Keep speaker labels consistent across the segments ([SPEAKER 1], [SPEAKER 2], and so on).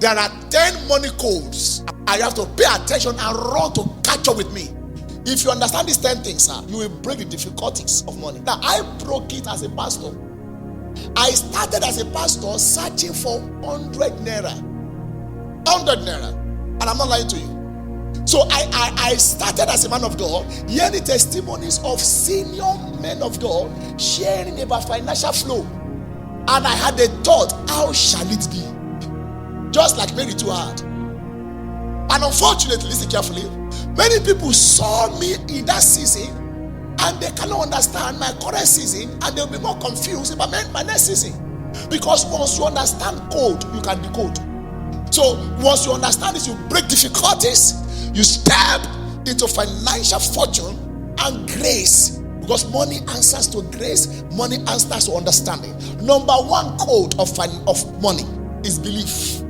[SPEAKER 1] There are 10 money codes. I have to pay attention and run to catch up with me. If you understand these 10 things, you will break the difficulties of money. Now, I broke it as a pastor. I started as a pastor searching for 100 naira. 100 naira. And I'm not lying to you. So I started as a man of God, hearing testimonies of senior men of God sharing about financial flow. And I had a thought, how shall it be? Just like Mary too had. And unfortunately, listen carefully, many people saw me in that season and they cannot understand my current season, and they'll be more confused about my next season. Because once you understand code, you can decode. So once you understand this, you break difficulties, you step into financial fortune and grace. Because money answers to grace, money answers to understanding. Number one code of money is belief.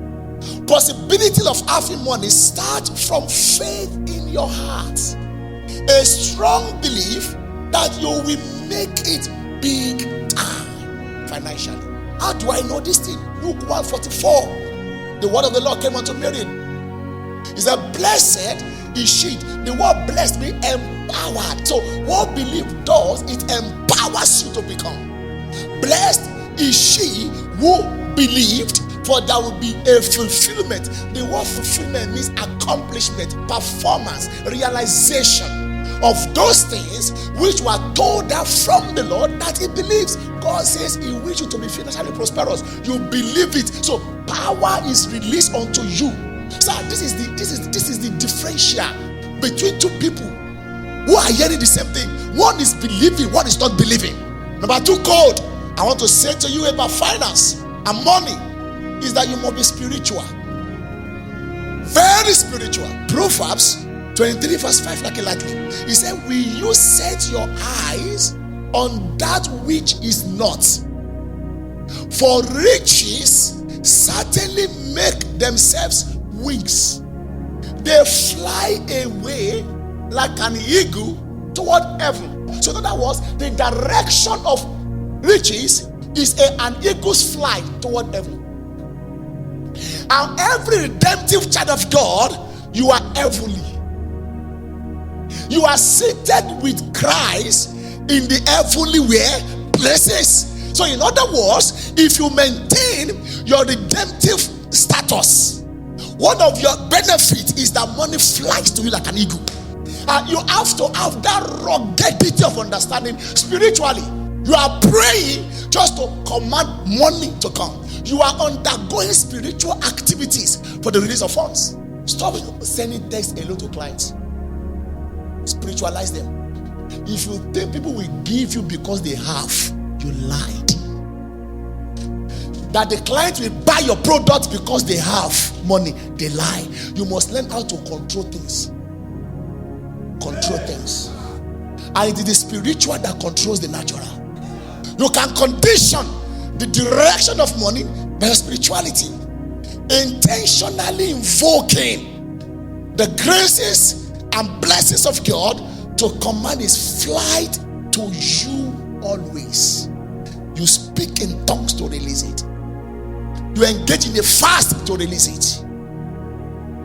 [SPEAKER 1] Possibility of having money starts from faith in your heart. A strong belief that you will make it big time financially. How do I know this thing? Luke 1:44. The word of the Lord came unto Mary. He said, blessed is she. The word blessed means empowered. So what belief does, it empowers you to become. Blessed is she who believed, for there will be a fulfillment. The word fulfillment means accomplishment, performance, realization of those things which were told her from the Lord that he believes. God says he wishes you to be financially prosperous. You believe it. So power is released unto you. So this is the differential between two people who are hearing the same thing. One is believing, one is not believing. Number two code I want to say to you about finance and money is that you must be spiritual. Very spiritual. Proverbs 23 verse 5, likely. He said, will you set your eyes on that which is not? For riches certainly make themselves wings. They fly away like an eagle toward heaven. So in other words, the direction of riches is an eagle's flight toward heaven. And every redemptive child of God, you are heavenly. You are seated with Christ in the heavenly places. So in other words, if you maintain your redemptive status, one of your benefits is that money flies to you like an eagle. And you have to have that ruggedity of understanding spiritually. You are praying just to command money to come. You are undergoing spiritual activities for the release of funds. Stop sending texts alone to clients. Spiritualize them. If you think people will give you because they have, you lied. That the client will buy your product because they have money, they lie. You must learn how to control things. Control things. And it is the spiritual that controls the natural. You can condition the direction of money by your spirituality. Intentionally invoking the graces and blessings of God to command his flight to you always. You speak in tongues to release it. You engage in a fast to release it.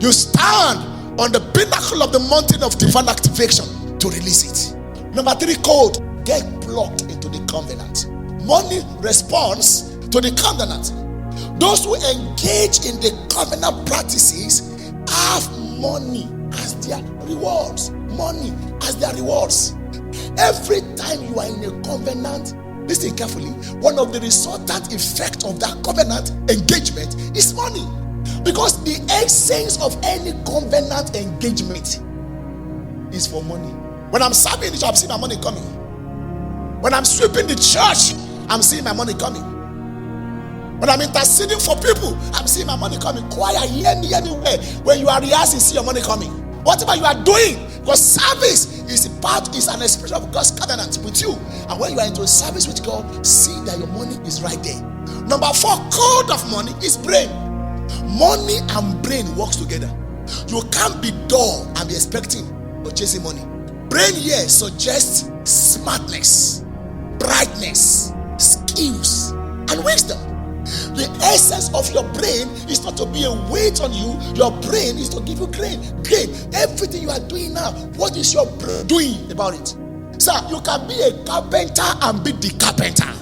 [SPEAKER 1] You stand on the pinnacle of the mountain of divine activation to release it. Number 3 code, get plugged into the covenant. Money responds to the covenant. Those who engage in the covenant practices have money as their rewards. Money as their rewards. Every time you are in a covenant, listen carefully, one of the resultant effects of that covenant engagement is money. Because the essence of any covenant engagement is for money. When I'm serving the church, I'm seeing my money coming. When I'm sweeping the church, I'm seeing my money coming. When I'm interceding for people, I'm seeing my money coming. Choir, hear me anywhere. When you are rehearsing, see your money coming. Whatever you are doing, because service is an expression of God's covenant with you. And when you are into a service with God, see that your money is right there. Number 4, code of money is brain. Money and brain works together. You can't be dull and be expecting or chasing money. Brain here suggests smartness, brightness, skills, and wisdom. The essence of your brain is not to be a weight on you. Your brain is to give you gain. Everything you are doing now, what is your brain doing about it? Sir, you can be a carpenter and be the carpenter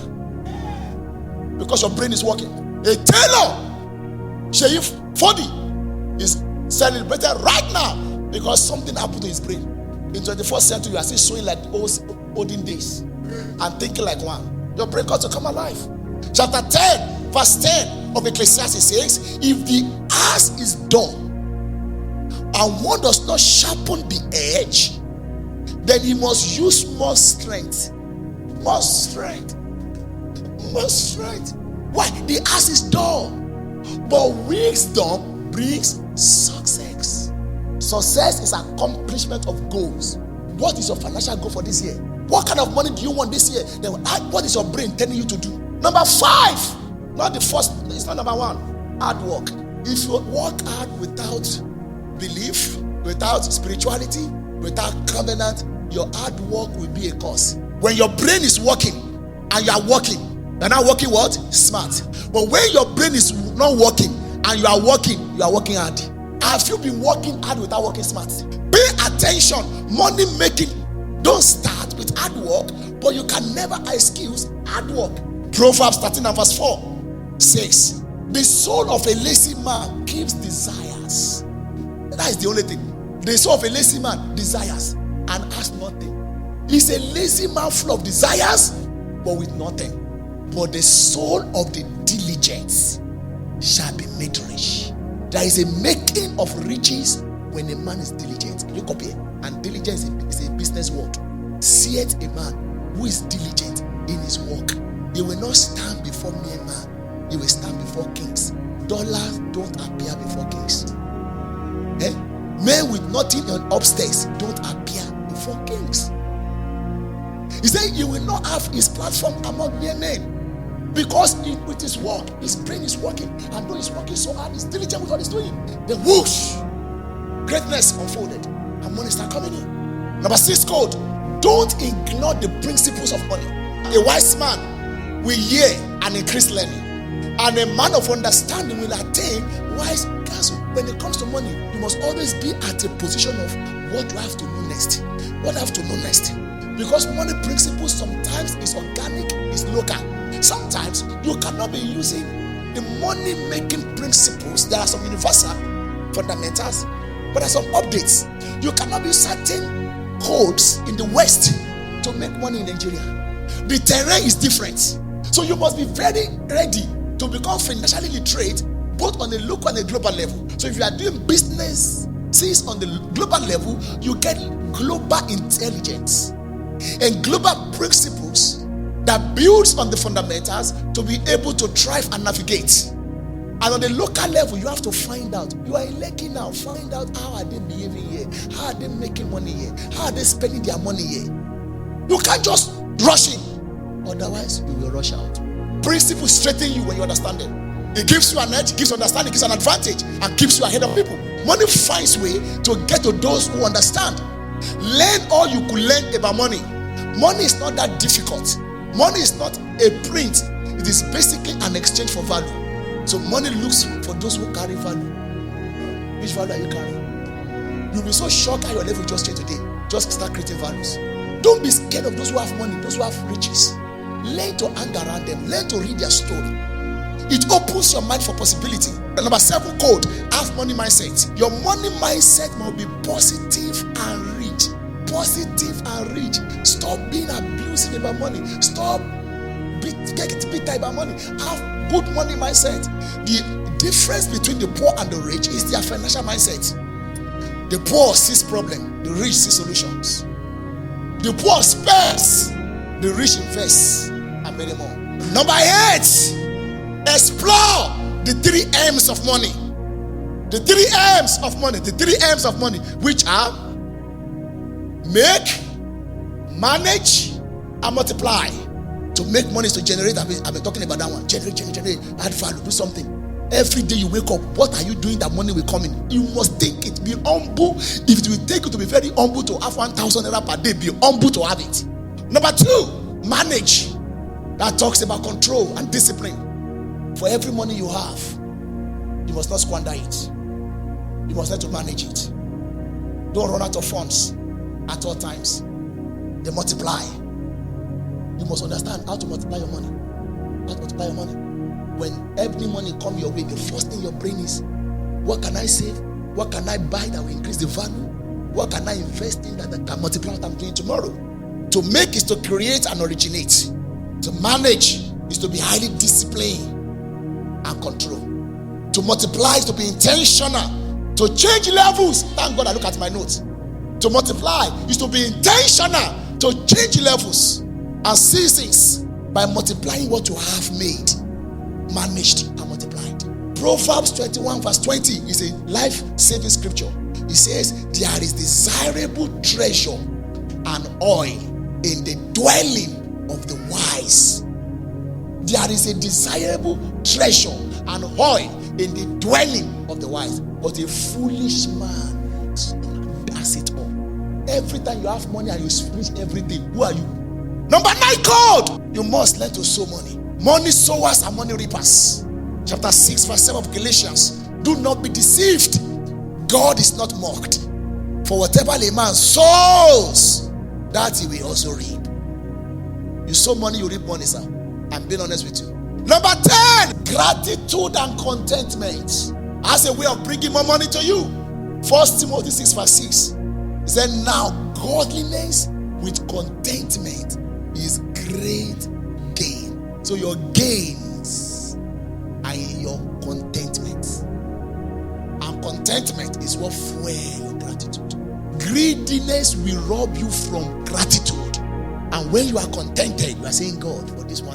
[SPEAKER 1] because your brain is working. A tailor, Sheif Fodi, is celebrated right now because something happened to his brain. In 21st century, you are still showing like olden days and thinking like one. Your brain got to come alive. Chapter 10, verse 10 of Ecclesiastes says, if the ass is dull and one does not sharpen the edge, then he must use more strength. More strength. More strength. Why? The ass is dull. But wisdom brings success. Success is accomplishment of goals. What is your financial goal for this year? What kind of money do you want this year? Then what is your brain telling you to do? Number 5. Not the first. It's not number 1. Hard work. If you work hard without belief, without spirituality, without covenant, your hard work will be a curse. When your brain is working and you are working, you're not working what? Smart. But when your brain is not working and you are working hard. Have you been working hard without working smart? Pay attention. Money making don't start with hard work, but you can never excuse hard work. Proverbs 13 and verse 4 says, the soul of a lazy man gives desires. That is the only thing. The soul of a lazy man desires and has nothing. He's a lazy man full of desires, but with nothing. But the soul of the diligent shall be made rich. There is a making of riches when a man is diligent. Look up here. And diligence is a business word. Seeth a man who is diligent in his work. He will not stand before mere man. He will stand before kings. Dollars don't appear before kings. Men with nothing on upstairs don't appear before kings. He said he will not have his platform among mere men. Because with his work, his brain is working. And though he's working so hard, he's diligent with what he's doing. Then whoosh, greatness unfolded. And money start coming in. Number 6 code, don't ignore the principles of money. A wise man will hear and increase learning. And a man of understanding will attain wise counsel. When it comes to money, you must always be at a position of what do I have to know next? What I have to know next? Because money principles sometimes is organic, is local. Sometimes you cannot be using the money-making principles. There are some universal fundamentals, but there are some updates. You cannot use certain codes in the West to make money in Nigeria. The terrain is different. So you must be very ready to become financially literate, both on a local and a global level. So if you are doing business on the global level, you get global intelligence and global principles that builds on the fundamentals to be able to thrive and navigate. And on the local level, you have to find out. You are in Lekki now. Find out how are they behaving here? How are they making money here? How are they spending their money here? You can't just rush in. Otherwise, you will rush out. Principles straighten you when you understand them. It gives you an edge, gives you understanding, gives you an advantage, and keeps you ahead of people. Money finds way to get to those who understand. Learn all you could learn about money. Money is not that difficult. Money is not a print. It is basically an exchange for value. So money looks for those who carry value. Which value are you carrying? You'll be so shocked at your level just here today. Just start creating values. Don't be scared of those who have money, those who have riches. Learn to hang around them. Learn to read their story. It opens your mind for possibility. Number 7 code, have money mindset. Your money mindset must be positive and rich. Positive and rich. Stop being abusive about money. Stop getting bitter about money. Have good money mindset. The difference between the poor and the rich is their financial mindset. The poor sees problem, the rich see solutions. The poor spends, the rich invests, and many more. Number 8, explore the 3 M's of money. The 3 M's of money. The 3 M's of money, which are make, manage, and multiply. To make money is to generate. I've been talking about that one. Generate, add value, do something. Every day you wake up, what are you doing that money will come in? You must think it. Be humble. If it will take you to be very humble to have 1,000 naira per day, be humble to have it. Number 2, manage. That talks about control and discipline. For every money you have, you must not squander it. You must learn to manage it. Don't run out of funds at all times. They multiply. You must understand how to multiply your money. How to multiply your money. When every money come your way, the first thing your brain is, what can I save? What can I buy that will increase the value? What can I invest in that can multiply what I'm doing tomorrow? To make is to create and originate. To manage is to be highly disciplined and control. To multiply is to be intentional. To change levels. Thank God I look at my notes. To multiply is to be intentional. To change levels and seasons by multiplying what you have made, managed and multiplied. Proverbs 21 verse 20 is a life-saving scripture. It says, there is desirable treasure and oil in the dwelling of the wise. There is a desirable treasure and oil in the dwelling of the wise. But a foolish man does it all. Every time you have money and you finish everything, who are you? Number 9, God. You must learn to sow money. Money sowers and money reapers. Chapter 6 verse 7 of Galatians. Do not be deceived. God is not mocked. For whatever a man sows, that he will also reap. You sow money, you reap money, sir. I'm being honest with you. Number 10, gratitude and contentment as a way of bringing more money to you. 1 Timothy 6 verse 6. He said, now godliness with contentment is great gain. So your gains are in your contentment. And contentment is what fuels your gratitude. Greediness will rob you from gratitude. And when you are contented, you are saying, God, for this one